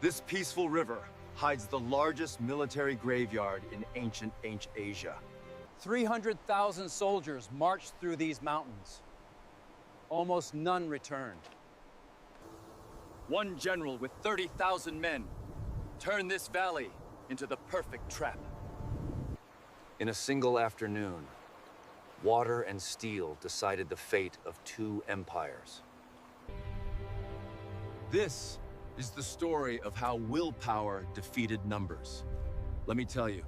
This peaceful river hides the largest military graveyard in ancient Asia. 300,000 soldiers marched through these mountains. Almost none returned. One general with 30,000 men turned this valley into the perfect trap. In a single afternoon, water and steel decided the fate of two empires. This is the story of how willpower defeated numbers. Let me tell you.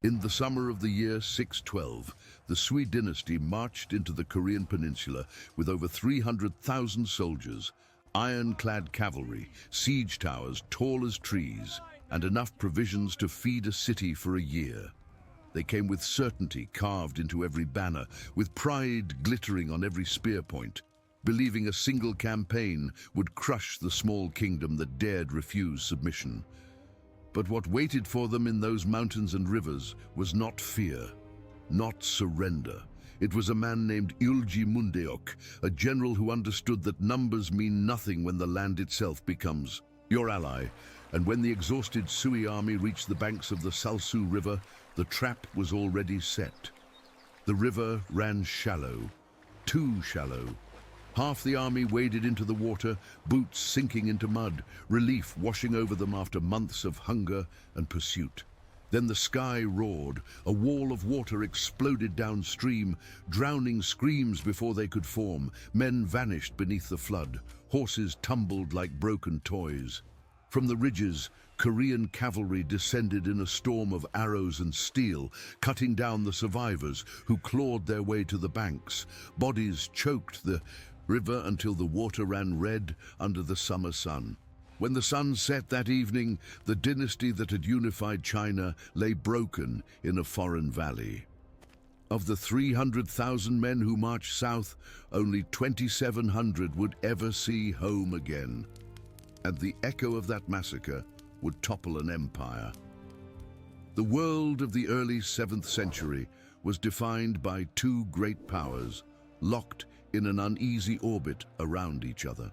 In the summer of the year 612, the Sui dynasty marched into the Korean peninsula with over 300,000 soldiers, iron-clad cavalry, siege towers tall as trees, and enough provisions to feed a city for a year. They came with certainty carved into every banner, with pride glittering on every spear point, believing a single campaign would crush the small kingdom that dared refuse submission. But what waited for them in those mountains and rivers was not fear, not surrender. It was a man named Ilji Mundeok, a general who understood that numbers mean nothing when the land itself becomes your ally. And when the exhausted Sui army reached the banks of the Salsu River, the trap was already set. The river ran shallow, too shallow. Half the army waded into the water, boots sinking into mud, relief washing over them after months of hunger and pursuit. Then the sky roared, a wall of water exploded downstream, drowning screams before they could form. Men vanished beneath the flood, horses tumbled like broken toys. From the ridges, Korean cavalry descended in a storm of arrows and steel, cutting down the survivors who clawed their way to the banks. Bodies choked the river until the water ran red under the summer sun. When the sun set that evening, the dynasty that had unified China lay broken in a foreign valley. Of the 300,000 men who marched south, only 2,700 would ever see home again. And the echo of that massacre would topple an empire. The world of the early 7th century was defined by two great powers, locked in an uneasy orbit around each other.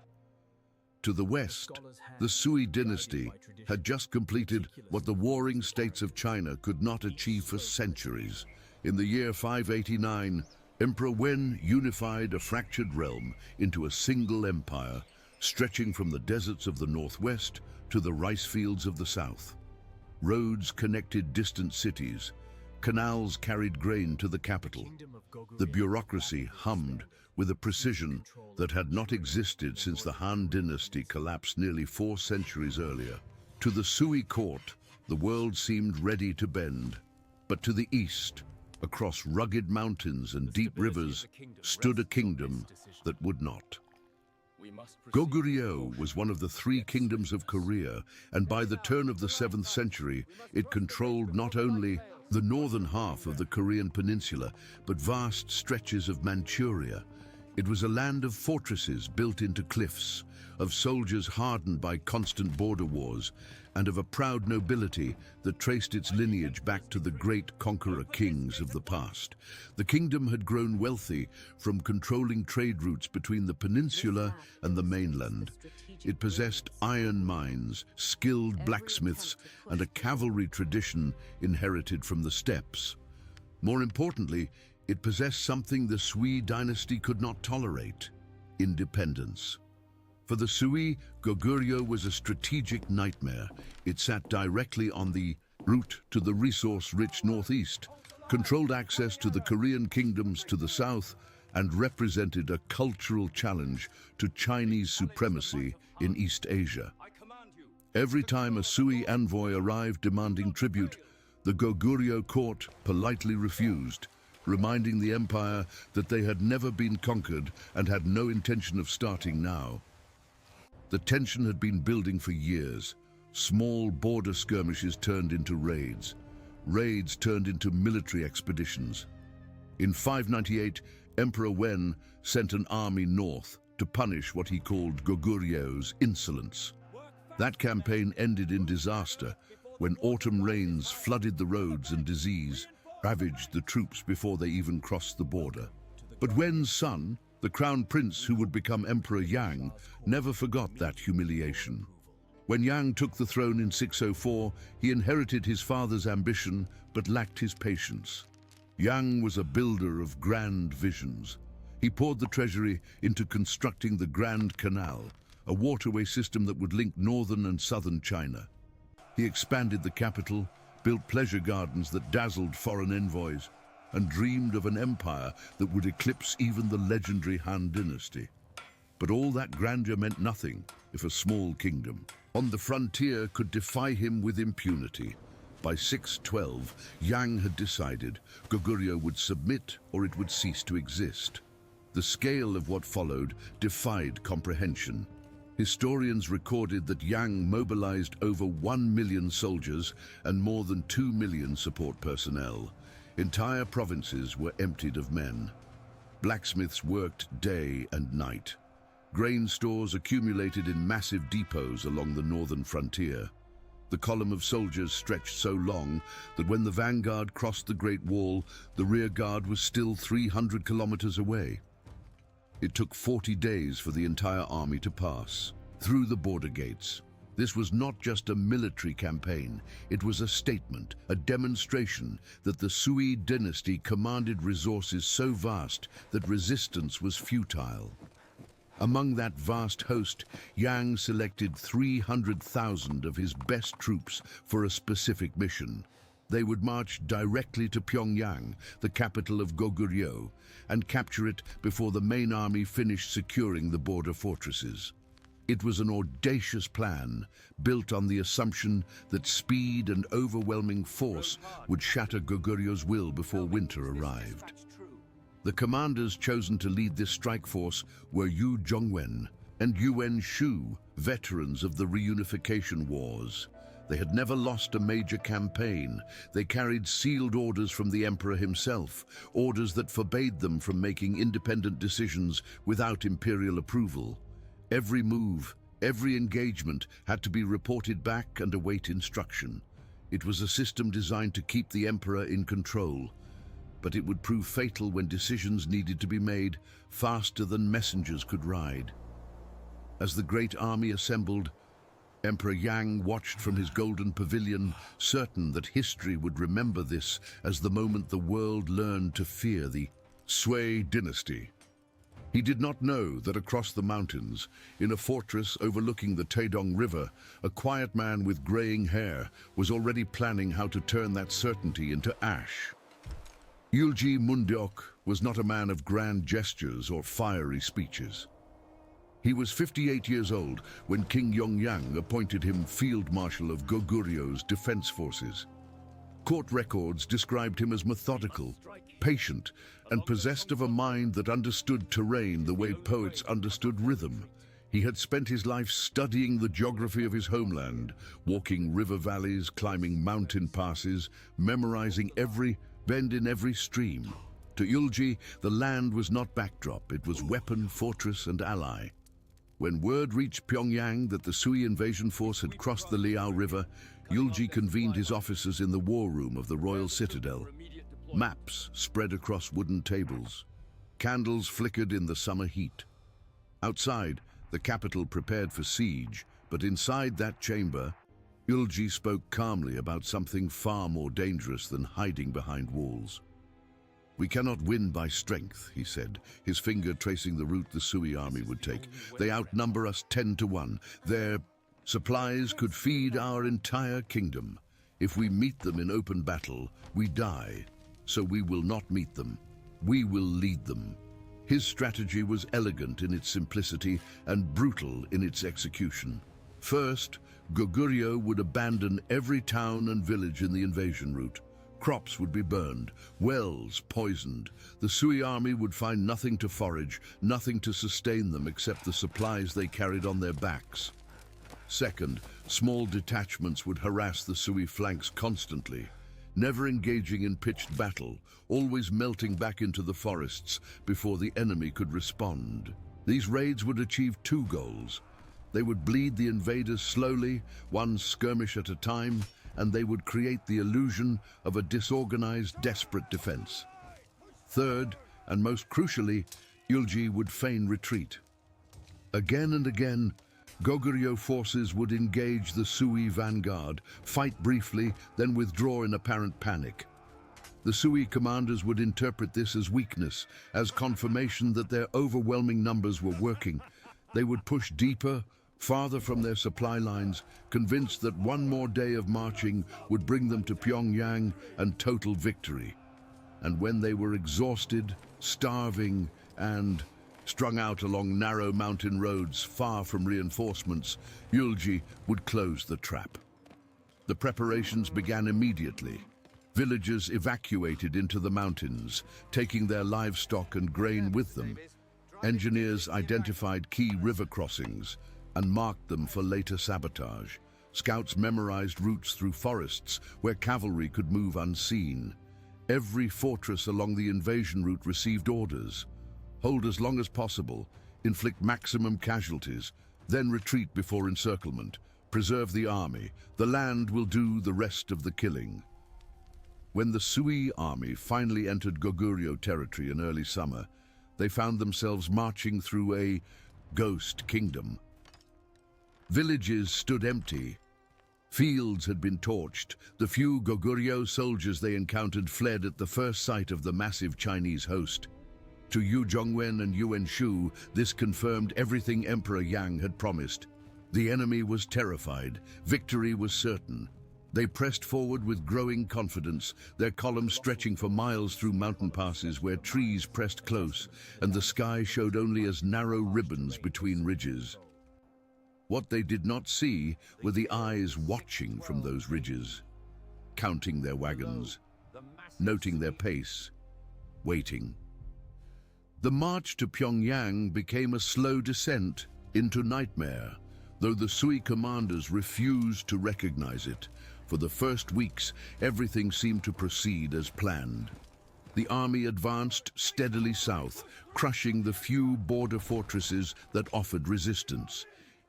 To the west, the Sui dynasty had just completed what the warring states of China could not achieve for centuries. In the year 589, Emperor Wen unified a fractured realm into a single empire, stretching from the deserts of the northwest to the rice fields of the south. Roads connected distant cities. Canals carried grain to the capital. The bureaucracy hummed with a precision that had not existed since the Han dynasty collapsed nearly 4 centuries earlier. To the Sui court, the world seemed ready to bend. But to the east, across rugged mountains and deep rivers, stood a kingdom that would not. Goguryeo was one of the 3 kingdoms of Korea, and by the turn of the 7th century, it controlled not only the northern half of the Korean peninsula, but vast stretches of Manchuria. It was a land of fortresses built into cliffs, of soldiers hardened by constant border wars, and of a proud nobility that traced its lineage back to the great conqueror kings of the past. The kingdom had grown wealthy from controlling trade routes between the peninsula and the mainland. It possessed iron mines, skilled blacksmiths, and a cavalry tradition inherited from the steppes. More importantly, it possessed something the Sui dynasty could not tolerate: independence. For the Sui, Goguryeo was a strategic nightmare. It sat directly on the route to the resource-rich northeast, controlled access to the Korean kingdoms to the south, and represented a cultural challenge to Chinese supremacy in East Asia. Every time a Sui envoy arrived demanding tribute, the Goguryeo court politely refused, reminding the empire that they had never been conquered and had no intention of starting now. The tension had been building for years. Small border skirmishes turned into raids. Raids turned into military expeditions. In 598, Emperor Wen sent an army north to punish what he called Goguryeo's insolence. That campaign ended in disaster when autumn rains flooded the roads and disease ravaged the troops before they even crossed the border. But Wen's son, the crown prince who would become Emperor Yang, never forgot that humiliation. When Yang took the throne in 604, he inherited his father's ambition but lacked his patience. Yang was a builder of grand visions. He poured the treasury into constructing the Grand Canal, a waterway system that would link northern and southern China. He expanded the capital, built pleasure gardens that dazzled foreign envoys, and dreamed of an empire that would eclipse even the legendary Han dynasty. But all that grandeur meant nothing if a small kingdom on the frontier could defy him with impunity. By 612, Yang had decided Goguryeo would submit or it would cease to exist. The scale of what followed defied comprehension. Historians recorded that Yang mobilized over 1 million soldiers and more than 2 million support personnel. Entire provinces were emptied of men. Blacksmiths worked day and night. Grain stores accumulated in massive depots along the northern frontier. The column of soldiers stretched so long that when the vanguard crossed the Great Wall, the rear guard was still 300 kilometers away. It took 40 days for the entire army to pass through the border gates. This was not just a military campaign, it was a statement, a demonstration that the Sui dynasty commanded resources so vast that resistance was futile. Among that vast host, Yang selected 300,000 of his best troops for a specific mission. They would march directly to Pyongyang, the capital of Goguryeo, and capture it before the main army finished securing the border fortresses. It was an audacious plan, built on the assumption that speed and overwhelming force would shatter Goguryeo's will before winter arrived. The commanders chosen to lead this strike force were Yu Zhongwen and Yuan Shu, veterans of the reunification wars. They had never lost a major campaign. They carried sealed orders from the emperor himself, orders that forbade them from making independent decisions without imperial approval. Every move, every engagement had to be reported back and await instruction. It was a system designed to keep the emperor in control, but it would prove fatal when decisions needed to be made faster than messengers could ride. As the great army assembled, Emperor Yang watched from his golden pavilion, certain that history would remember this as the moment the world learned to fear the Sui dynasty. He did not know that across the mountains, in a fortress overlooking the Taedong River, a quiet man with graying hair was already planning how to turn that certainty into ash. Yulji Mundeok was not a man of grand gestures or fiery speeches. He was 58 years old when King Yongyang appointed him Field Marshal of Goguryeo's defense forces. Court records described him as methodical, patient, and possessed of a mind that understood terrain the way poets understood rhythm. He had spent his life studying the geography of his homeland, walking river valleys, climbing mountain passes, memorizing every bend in every stream. To Yulji, the land was not backdrop, it was weapon, fortress, and ally. When word reached Pyongyang that the Sui invasion force had crossed the Liao River, Yulji convened his officers in the war room of the royal citadel. Maps spread across wooden tables. Candles flickered in the summer heat. Outside, the capital prepared for siege, but inside that chamber, Yulji spoke calmly about something far more dangerous than hiding behind walls. "We cannot win by strength," he said, his finger tracing the route the Sui army would take. "They outnumber us 10 to 1. Their supplies could feed our entire kingdom. If we meet them in open battle, we die. So we will not meet them. We will lead them." His strategy was elegant in its simplicity and brutal in its execution. First, Goguryeo would abandon every town and village in the invasion route. Crops would be burned, wells poisoned. The Sui army would find nothing to forage, nothing to sustain them except the supplies they carried on their backs. Second, small detachments would harass the Sui flanks constantly, never engaging in pitched battle, always melting back into the forests before the enemy could respond. These raids would achieve two goals. They would bleed the invaders slowly, one skirmish at a time, and they would create the illusion of a disorganized, desperate defense. Third, and most crucially, Yulji would feign retreat. Again and again, Goguryeo forces would engage the Sui vanguard, fight briefly, then withdraw in apparent panic. The Sui commanders would interpret this as weakness, as confirmation that their overwhelming numbers were working. They would push deeper, farther from their supply lines, convinced that one more day of marching would bring them to Pyongyang and total victory. And when they were exhausted, starving, and strung out along narrow mountain roads far from reinforcements, Yulji would close the trap. The preparations began immediately. Villagers evacuated into the mountains, taking their livestock and grain with them. Engineers identified key river crossings and marked them for later sabotage. Scouts memorized routes through forests where cavalry could move unseen. Every fortress along the invasion route received orders. Hold as long as possible, inflict maximum casualties, then retreat before encirclement. Preserve the army. The land will do the rest of the killing. When the Sui army finally entered Goguryeo territory in early summer, they found themselves marching through a ghost kingdom. Villages stood empty. Fields had been torched. The few Goguryeo soldiers they encountered fled at the first sight of the massive Chinese host. To Yu Zhongwen and Yuan Shu, this confirmed everything Emperor Yang had promised. The enemy was terrified. Victory was certain. They pressed forward with growing confidence, their columns stretching for miles through mountain passes where trees pressed close and the sky showed only as narrow ribbons between ridges. What they did not see were the eyes watching from those ridges, counting their wagons, noting their pace, waiting. The march to Pyongyang became a slow descent into nightmare, though the Sui commanders refused to recognize it. For the first weeks, everything seemed to proceed as planned. The army advanced steadily south, crushing the few border fortresses that offered resistance.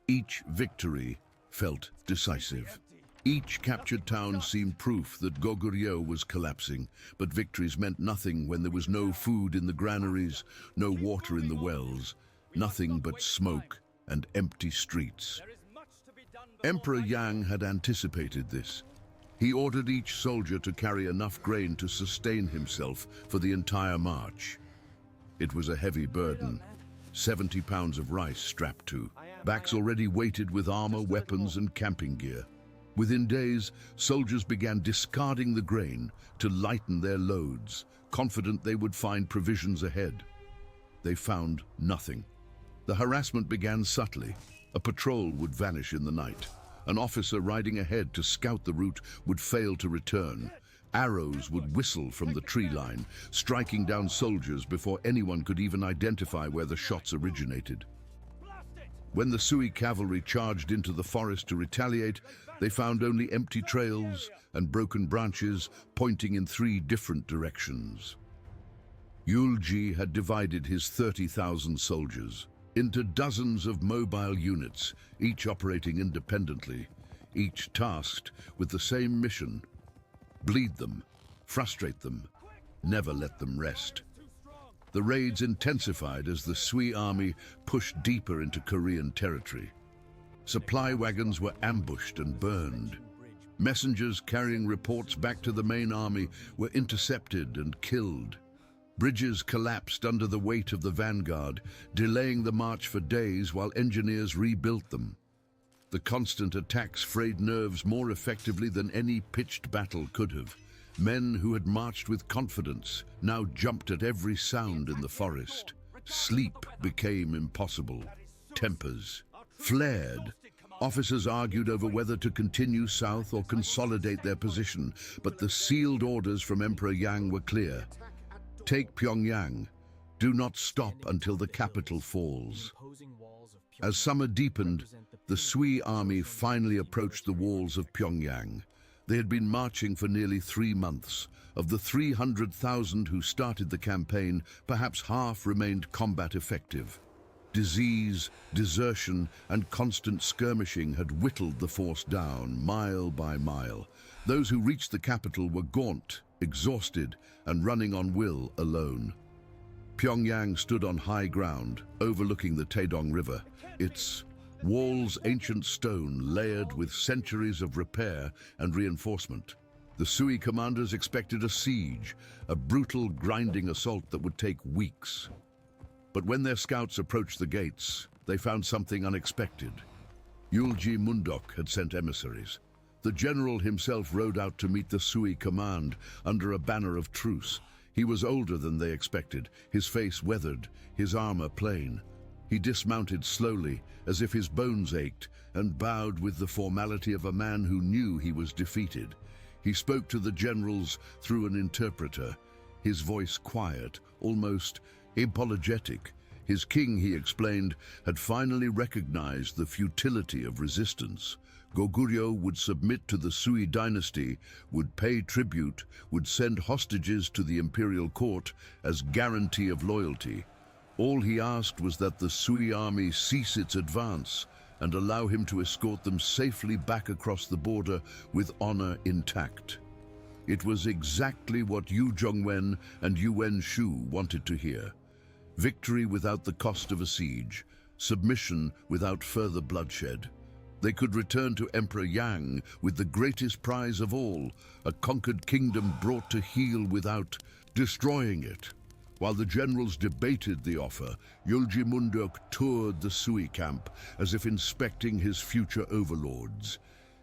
Each victory felt decisive. Each captured town seemed proof that Goguryeo was collapsing, but victories meant nothing when there was no food in the granaries, no water in the wells, nothing but smoke and empty streets. Emperor Yang had anticipated this. He ordered each soldier to carry enough grain to sustain himself for the entire march. It was a heavy burden, 70 pounds of rice strapped to, backs already weighted with armor, weapons, and camping gear. Within days, soldiers began discarding the grain to lighten their loads, confident they would find provisions ahead. They found nothing. The harassment began subtly. A patrol would vanish in the night. An officer riding ahead to scout the route would fail to return. Arrows would whistle from the tree line, striking down soldiers before anyone could even identify where the shots originated. When the Sui cavalry charged into the forest to retaliate, they found only empty trails and broken branches pointing in 3 different directions. Yulji had divided his 30,000 soldiers into dozens of mobile units, each operating independently, each tasked with the same mission: bleed them, frustrate them, never let them rest. The raids intensified as the Sui army pushed deeper into Korean territory. Supply wagons were ambushed and burned. Messengers carrying reports back to the main army were intercepted and killed. Bridges collapsed under the weight of the vanguard, delaying the march for days while engineers rebuilt them. The constant attacks frayed nerves more effectively than any pitched battle could have. Men who had marched with confidence now jumped at every sound in the forest. Sleep became impossible. Tempers flared. Officers argued over whether to continue south or consolidate their position, but the sealed orders from Emperor Yang were clear. Take Pyongyang. Do not stop until the capital falls. As summer deepened, the Sui army finally approached the walls of Pyongyang. They had been marching for nearly 3 months. Of the 300,000 who started the campaign, perhaps half remained combat effective. Disease, desertion, and constant skirmishing had whittled the force down, mile by mile. Those who reached the capital were gaunt, exhausted, and running on will alone. Pyongyang stood on high ground, overlooking the Taedong River, its walls ancient stone layered with centuries of repair and reinforcement. The Sui commanders expected a siege, a brutal, grinding assault that would take weeks. But when their scouts approached the gates, they found something unexpected. Yulji Mundok had sent emissaries. The general himself rode out to meet the Sui command under a banner of truce. He was older than they expected, his face weathered, his armor plain. He dismounted slowly, as if his bones ached, and bowed with the formality of a man who knew he was defeated. He spoke to the generals through an interpreter, his voice quiet, almost apologetic. His king, he explained, had finally recognized the futility of resistance. Goguryeo would submit to the Sui dynasty, would pay tribute, would send hostages to the imperial court as guarantee of loyalty. All he asked was that the Sui army cease its advance and allow him to escort them safely back across the border with honor intact. It was exactly what Yu Zhongwen and Yuan Shu wanted to hear. Victory without the cost of a siege, submission without further bloodshed. They could return to Emperor Yang with the greatest prize of all, a conquered kingdom brought to heel without destroying it. While the generals debated the offer, Yulji Mundok toured the Sui camp as if inspecting his future overlords.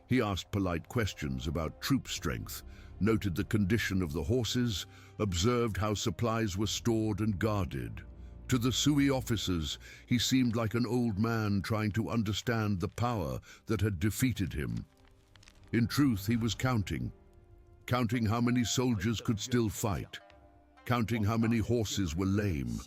He asked polite questions about troop strength, noted the condition of the horses, observed how supplies were stored and guarded. To the Sui officers, he seemed like an old man trying to understand the power that had defeated him. In truth, he was counting how many soldiers could still fight, counting how many horses were lame,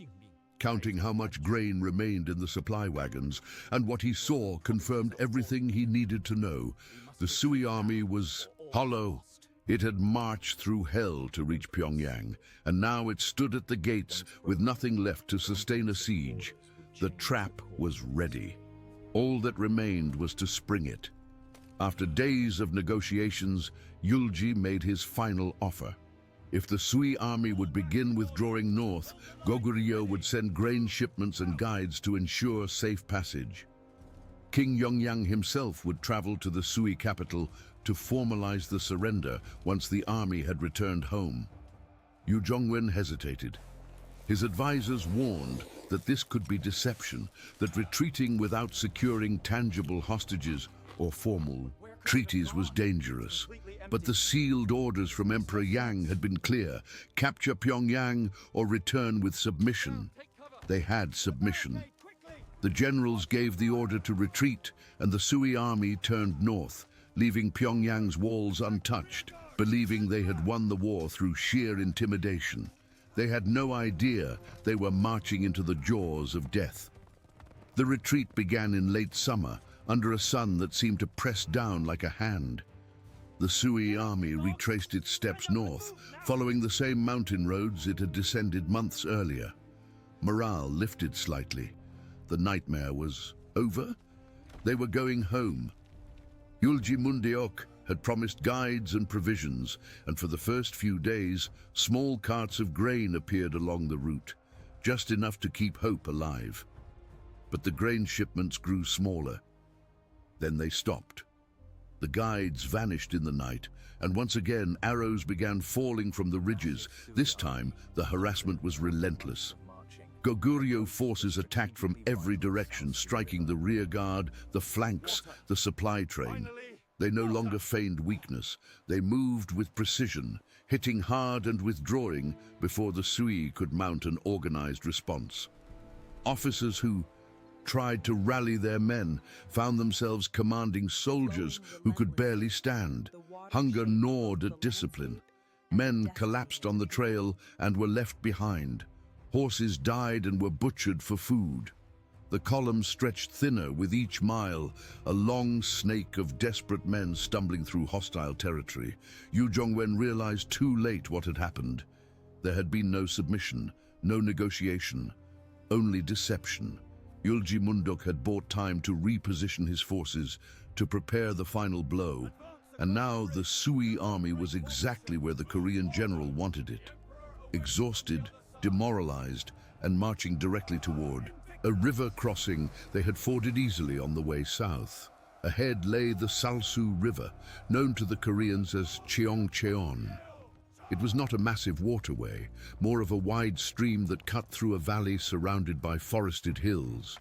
counting how much grain remained in the supply wagons, and what he saw confirmed everything he needed to know. The Sui army was hollow. It had marched through hell to reach Pyongyang, and now it stood at the gates with nothing left to sustain a siege. The trap was ready. All that remained was to spring it. After days of negotiations, Yulji made his final offer. If the Sui army would begin withdrawing north, Goguryeo would send grain shipments and guides to ensure safe passage. King Yongyang himself would travel to the Sui capital to formalize the surrender once the army had returned home. Yu Zhongwen hesitated. His advisors warned that this could be deception, that retreating without securing tangible hostages or formal treaties was dangerous. But the sealed orders from Emperor Yang had been clear: capture Pyongyang or return with submission. They had submission. The generals gave the order to retreat, and the Sui army turned north, leaving Pyongyang's walls untouched, believing they had won the war through sheer intimidation. They had no idea they were marching into the jaws of death. The retreat began in late summer, under a sun that seemed to press down like a hand. The Sui army retraced its steps north, following the same mountain roads it had descended months earlier. Morale lifted slightly. The nightmare was over. They were going home. Yulji Mundeok had promised guides and provisions, and for the first few days, small carts of grain appeared along the route, just enough to keep hope alive. But the grain shipments grew smaller. Then they stopped. The guides vanished in the night, and once again arrows began falling from the ridges. This time, the harassment was relentless. Goguryeo forces attacked from every direction, striking the rear guard, the flanks, the supply train. They no longer feigned weakness. They moved with precision, hitting hard and withdrawing before the Sui could mount an organized response. Officers who tried to rally their men found themselves commanding soldiers who could barely stand. Hunger gnawed at discipline. Men collapsed on the trail and were left behind. Horses died and were butchered for food. The column stretched thinner with each mile, a long snake of desperate men stumbling through hostile territory. Yu Zhongwen realized too late what had happened. There had been no submission, no negotiation, only deception. Yulji Mundok had bought time to reposition his forces, to prepare the final blow. And now the Sui army was exactly where the Korean general wanted it. Exhausted, demoralized, and marching directly toward a river crossing they had forded easily on the way south. Ahead lay the Salsu River, known to the Koreans as Cheongcheon. It was not a massive waterway, more of a wide stream that cut through a valley surrounded by forested hills.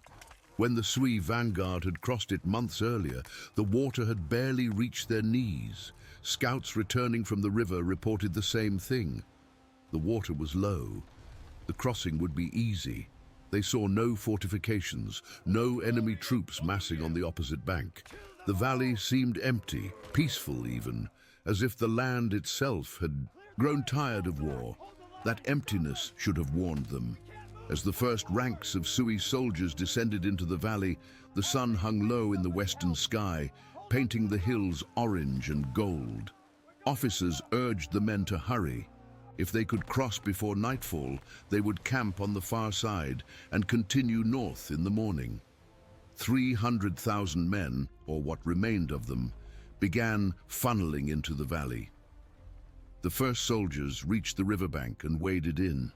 When the Sui vanguard had crossed it months earlier, the water had barely reached their knees. Scouts returning from the river reported the same thing. The water was low. The crossing would be easy. They saw no fortifications, no enemy troops massing on the opposite bank. The valley seemed empty, peaceful even, as if the land itself had grown tired of war. That emptiness should have warned them. As the first ranks of Sui soldiers descended into the valley, the sun hung low in the western sky, painting the hills orange and gold. Officers urged the men to hurry. If they could cross before nightfall, they would camp on the far side and continue north in the morning. 300,000 men, or what remained of them, began funneling into the valley. The first soldiers reached the riverbank and waded in.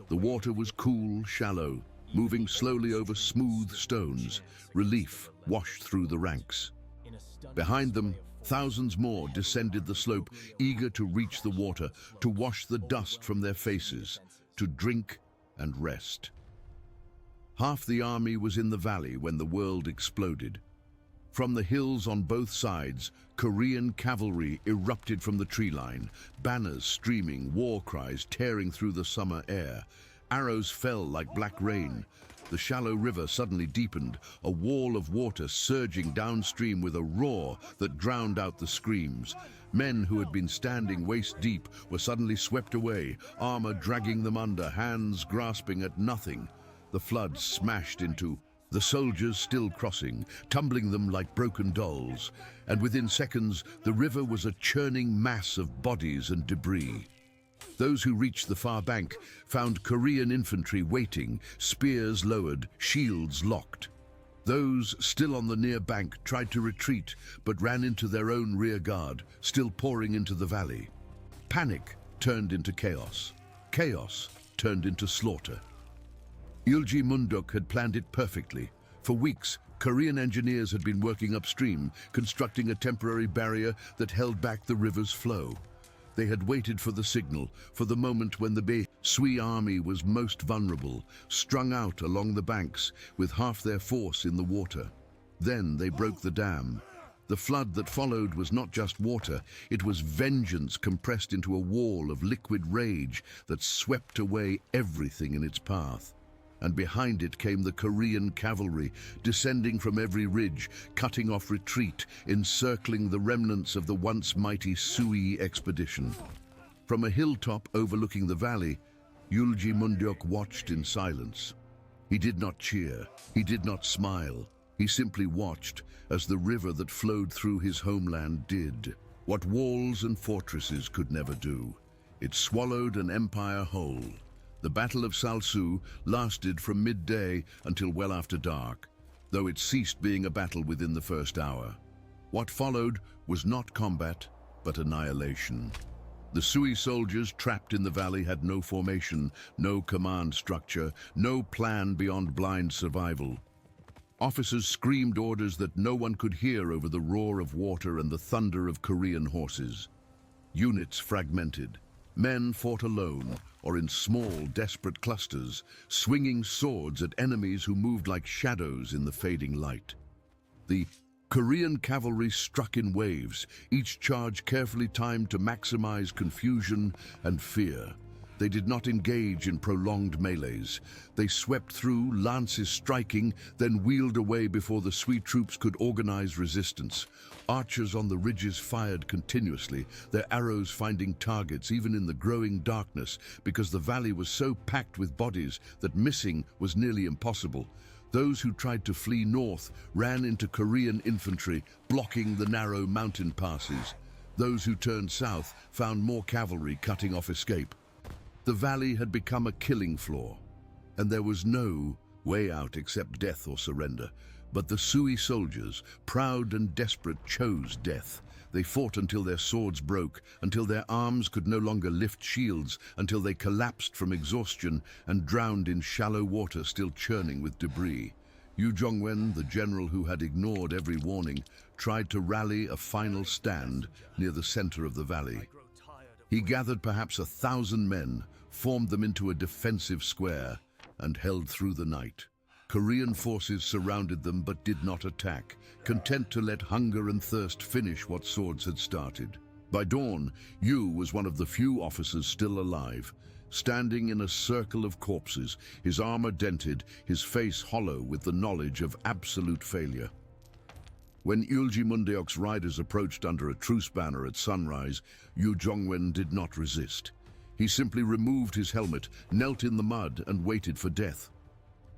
The water was cool, shallow, moving slowly over smooth stones. Relief washed through the ranks. Behind them, thousands more descended the slope, eager to reach the water, to wash the dust from their faces, to drink and rest. Half the army was in the valley when the world exploded. From the hills on both sides, Korean cavalry erupted from the tree line, banners streaming, war cries tearing through the summer air. Arrows fell like black rain. The shallow river suddenly deepened, a wall of water surging downstream with a roar that drowned out the screams. Men who had been standing waist-deep were suddenly swept away, armor dragging them under, hands grasping at nothing. The flood smashed into the soldiers still crossing, tumbling them like broken dolls, and within seconds the river was a churning mass of bodies and debris. Those who reached the far bank found Korean infantry waiting, spears lowered, shields locked. Those still on the near bank tried to retreat, but ran into their own rear guard, still pouring into the valley. Panic turned into chaos. Chaos turned into slaughter. Ilji Munduk had planned it perfectly. For weeks, Korean engineers had been working upstream, constructing a temporary barrier that held back the river's flow. They had waited for the signal, for the moment when the Sui army was most vulnerable, strung out along the banks with half their force in the water. Then they broke the dam. The flood that followed was not just water, it was vengeance compressed into a wall of liquid rage that swept away everything in its path. And behind it came the Korean cavalry, descending from every ridge, cutting off retreat, encircling the remnants of the once mighty Sui expedition. From a hilltop overlooking the valley, Yulji Munduk watched in silence. He did not cheer, he did not smile. He simply watched as the river that flowed through his homeland did what walls and fortresses could never do. It swallowed an empire whole. The Battle of Salsu lasted from midday until well after dark, though it ceased being a battle within the first hour. What followed was not combat, but annihilation. The Sui soldiers trapped in the valley had no formation, no command structure, no plan beyond blind survival. Officers screamed orders that no one could hear over the roar of water and the thunder of Korean horses. Units fragmented. Men fought alone, or in small, desperate clusters, swinging swords at enemies who moved like shadows in the fading light. The Korean cavalry struck in waves, each charge carefully timed to maximize confusion and fear. They did not engage in prolonged melees. They swept through, lances striking, then wheeled away before the Sui troops could organize resistance. Archers on the ridges fired continuously, their arrows finding targets even in the growing darkness, because the valley was so packed with bodies that missing was nearly impossible. Those who tried to flee north ran into Korean infantry, blocking the narrow mountain passes. Those who turned south found more cavalry cutting off escape. The valley had become a killing floor, and there was no way out except death or surrender. But the Sui soldiers, proud and desperate, chose death. They fought until their swords broke, until their arms could no longer lift shields, until they collapsed from exhaustion and drowned in shallow water still churning with debris. Yu Zhongwen, the general who had ignored every warning, tried to rally a final stand near the center of the valley. He gathered perhaps 1,000 men, formed them into a defensive square, and held through the night. Korean forces surrounded them but did not attack, content to let hunger and thirst finish what swords had started. By dawn, Yu was one of the few officers still alive, standing in a circle of corpses, his armor dented, his face hollow with the knowledge of absolute failure. When Ülji Mundeok's riders approached under a truce banner at sunrise, Yu Zhongwen did not resist. He simply removed his helmet, knelt in the mud, and waited for death.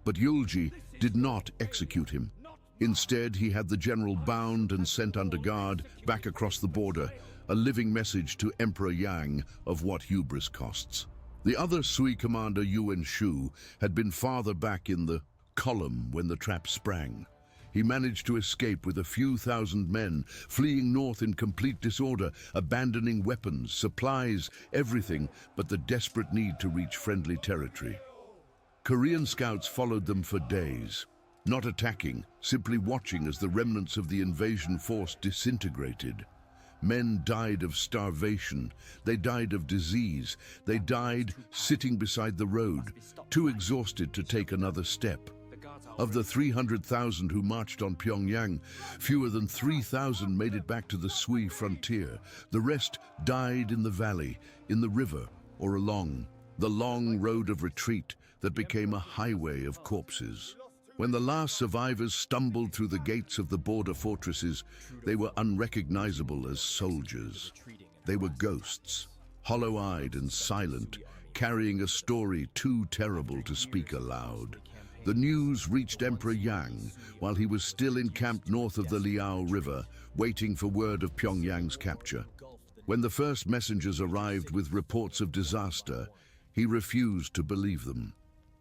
But Ülji did not execute him. Instead, he had the general bound and sent under guard back across the border, a living message to Emperor Yang of what hubris costs. The other Sui commander, Yuan Shu, had been farther back in the column when the trap sprang. He managed to escape with a few thousand men, fleeing north in complete disorder, abandoning weapons, supplies, everything but the desperate need to reach friendly territory. Korean scouts followed them for days, not attacking, simply watching as the remnants of the invasion force disintegrated. Men died of starvation, they died of disease, they died sitting beside the road, too exhausted to take another step. Of the 300,000 who marched on Pyongyang, fewer than 3,000 made it back to the Sui frontier. The rest died in the valley, in the river, or along the long road of retreat that became a highway of corpses. When the last survivors stumbled through the gates of the border fortresses, they were unrecognizable as soldiers. They were ghosts, hollow-eyed and silent, carrying a story too terrible to speak aloud. The news reached Emperor Yang while he was still encamped north of the Liao River, waiting for word of Pyongyang's capture. When the first messengers arrived with reports of disaster, he refused to believe them.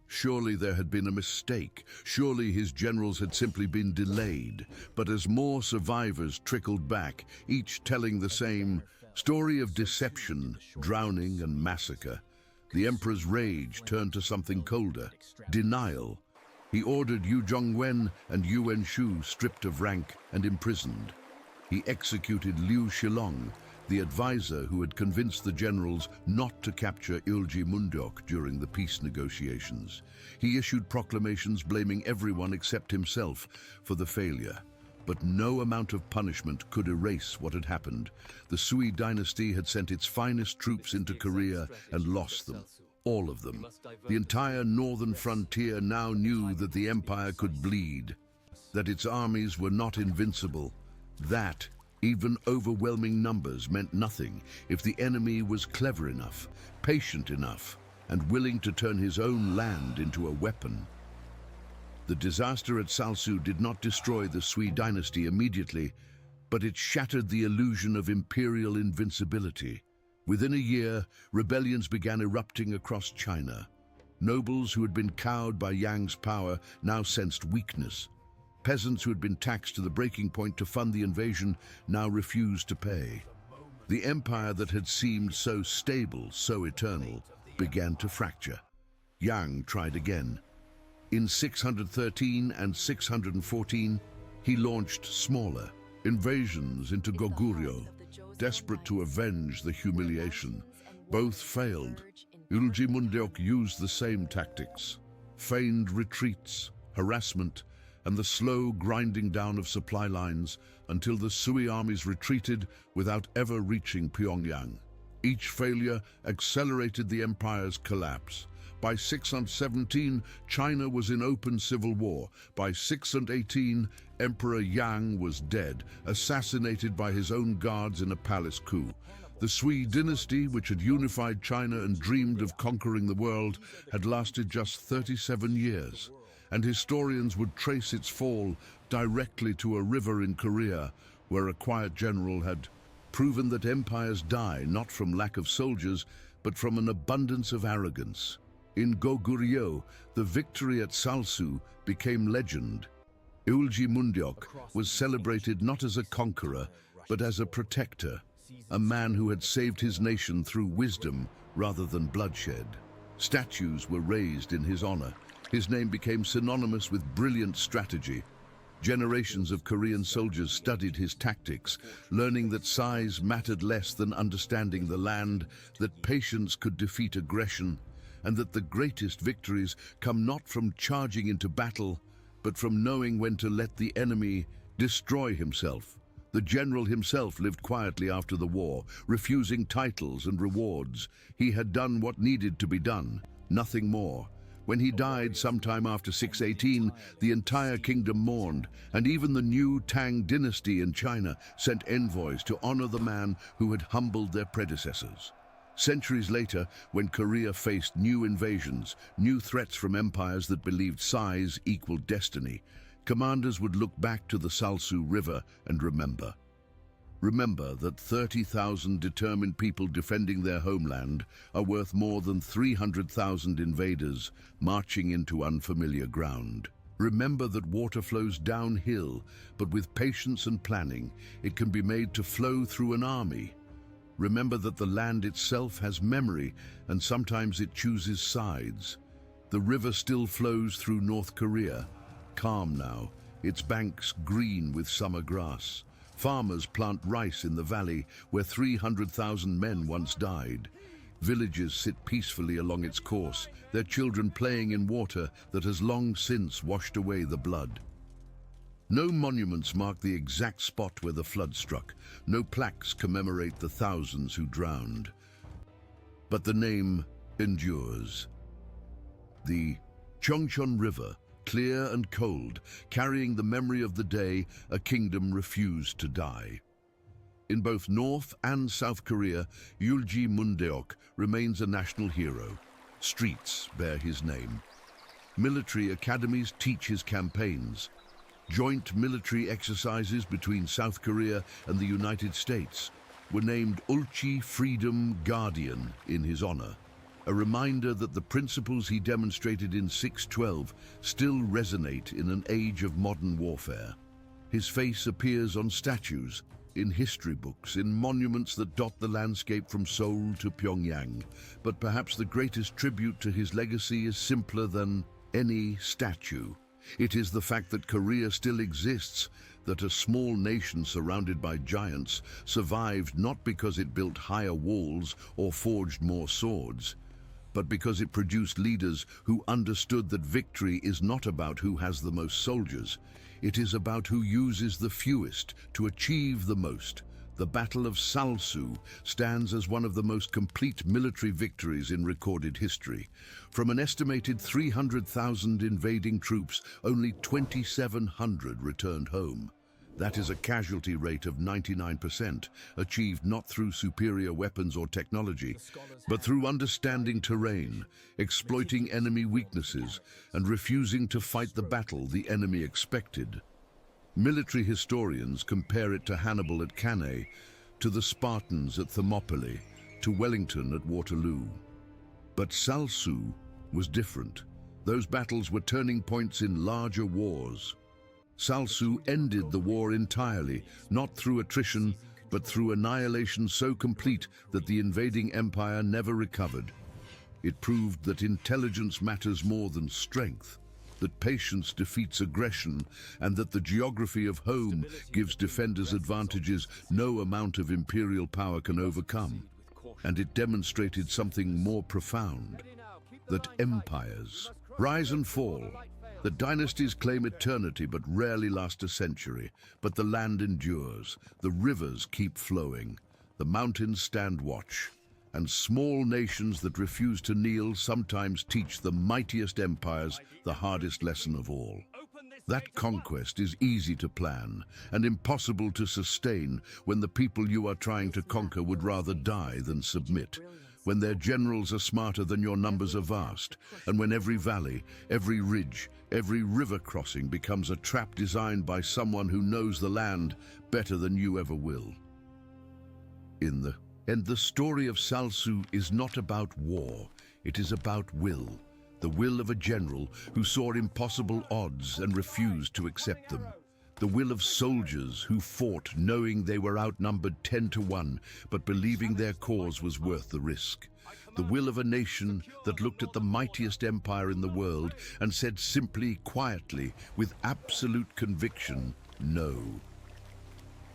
Surely there had been a mistake. Surely his generals had simply been delayed. But as more survivors trickled back, each telling the same story of deception, drowning, and massacre, the emperor's rage turned to something colder: denial. He ordered Yu Zhongwen and Yuan Shu stripped of rank and imprisoned. He executed Liu Shilong, the advisor who had convinced the generals not to capture Ülji Mundeok during the peace negotiations. He issued proclamations blaming everyone except himself for the failure. But no amount of punishment could erase what had happened. The Sui dynasty had sent its finest troops into Korea and lost them. All of them. The entire northern frontier now knew that the empire could bleed, that its armies were not invincible, that even overwhelming numbers meant nothing if the enemy was clever enough, patient enough, and willing to turn his own land into a weapon. The disaster at Salsu did not destroy the Sui dynasty immediately, but it shattered the illusion of imperial invincibility. Within a year, rebellions began erupting across China. Nobles who had been cowed by Yang's power now sensed weakness. Peasants who had been taxed to the breaking point to fund the invasion now refused to pay. The empire that had seemed so stable, so eternal, began to fracture. Yang tried again. In 613 and 614, he launched smaller invasions into Goguryeo, desperate to avenge the humiliation. Both failed. Ülji Mundeok used the same tactics: feigned retreats, harassment, and the slow grinding down of supply lines until the Sui armies retreated without ever reaching Pyongyang. Each failure accelerated the empire's collapse. By 617, China was in open civil war. By 618, Emperor Yang was dead, assassinated by his own guards in a palace coup. The Sui dynasty, which had unified China and dreamed of conquering the world, had lasted just 37 years. And historians would trace its fall directly to a river in Korea, where a quiet general had proven that empires die not from lack of soldiers, but from an abundance of arrogance. In Goguryeo, the victory at Salsu became legend. Ülji Mundeok was celebrated not as a conqueror, but as a protector, a man who had saved his nation through wisdom rather than bloodshed. Statues were raised in his honor. His name became synonymous with brilliant strategy. Generations of Korean soldiers studied his tactics, learning that size mattered less than understanding the land, that patience could defeat aggression, and that the greatest victories come not from charging into battle, but from knowing when to let the enemy destroy himself. The general himself lived quietly after the war, refusing titles and rewards. He had done what needed to be done, nothing more. When he died sometime after 618, the entire kingdom mourned, and even the new Tang dynasty in China sent envoys to honor the man who had humbled their predecessors. Centuries later, when Korea faced new invasions, new threats from empires that believed size equaled destiny, commanders would look back to the Salsu River and remember. Remember that 30,000 determined people defending their homeland are worth more than 300,000 invaders marching into unfamiliar ground. Remember that water flows downhill, but with patience and planning, it can be made to flow through an army. Remember that the land itself has memory, and sometimes it chooses sides. The river still flows through North Korea, calm now, its banks green with summer grass. Farmers plant rice in the valley where 300,000 men once died. Villages sit peacefully along its course, their children playing in water that has long since washed away the blood. No monuments mark the exact spot where the flood struck. No plaques commemorate the thousands who drowned. But the name endures. The Chongchon River, clear and cold, carrying the memory of the day a kingdom refused to die. In both North and South Korea, Yulji Mundeok remains a national hero. Streets bear his name. Military academies teach his campaigns. Joint military exercises between South Korea and the United States were named Ulchi Freedom Guardian in his honor, a reminder that the principles he demonstrated in 612 still resonate in an age of modern warfare. His face appears on statues, in history books, in monuments that dot the landscape from Seoul to Pyongyang. But perhaps the greatest tribute to his legacy is simpler than any statue. It is the fact that Korea still exists, that a small nation surrounded by giants survived not because it built higher walls or forged more swords, but because it produced leaders who understood that victory is not about who has the most soldiers. It is about who uses the fewest to achieve the most. The Battle of Salsu stands as one of the most complete military victories in recorded history. From an estimated 300,000 invading troops, only 2,700 returned home. That is a casualty rate of 99%, achieved not through superior weapons or technology, but through understanding terrain, exploiting enemy weaknesses, and refusing to fight the battle the enemy expected. Military historians compare it to Hannibal at Cannae, to the Spartans at Thermopylae, to Wellington at Waterloo. But Salsu was different. Those battles were turning points in larger wars. Salsu ended the war entirely, not through attrition, but through annihilation so complete that the invading empire never recovered. It proved that intelligence matters more than strength, that patience defeats aggression, and that the geography of home gives defenders advantages no amount of imperial power can overcome. And it demonstrated something more profound, that empires rise and fall, that dynasties claim eternity but rarely last a century, but the land endures, the rivers keep flowing, the mountains stand watch, and small nations that refuse to kneel sometimes teach the mightiest empires the hardest lesson of all. That conquest is easy to plan and impossible to sustain when the people you are trying to conquer would rather die than submit, when their generals are smarter than your numbers are vast, and when every valley, every ridge, every river crossing becomes a trap designed by someone who knows the land better than you ever will. And the story of Salsu is not about war, it is about will. The will of a general who saw impossible odds and refused to accept them. The will of soldiers who fought knowing they were outnumbered 10 to 1, but believing their cause was worth the risk. The will of a nation that looked at the mightiest empire in the world and said simply, quietly, with absolute conviction, no.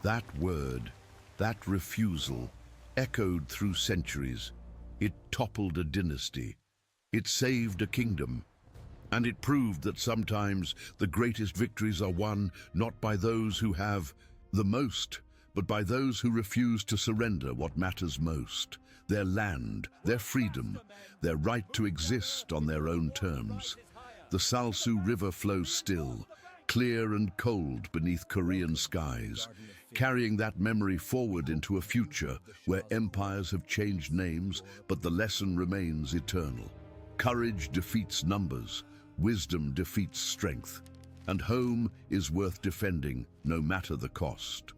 That word, that refusal, echoed through centuries. It toppled a dynasty. It saved a kingdom. And it proved that sometimes the greatest victories are won not by those who have the most, but by those who refuse to surrender what matters most: their land, their freedom, their right to exist on their own terms. The Salsu River flows still, clear and cold beneath Korean skies, carrying that memory forward into a future where empires have changed names, but the lesson remains eternal. Courage defeats numbers, wisdom defeats strength, and home is worth defending no matter the cost.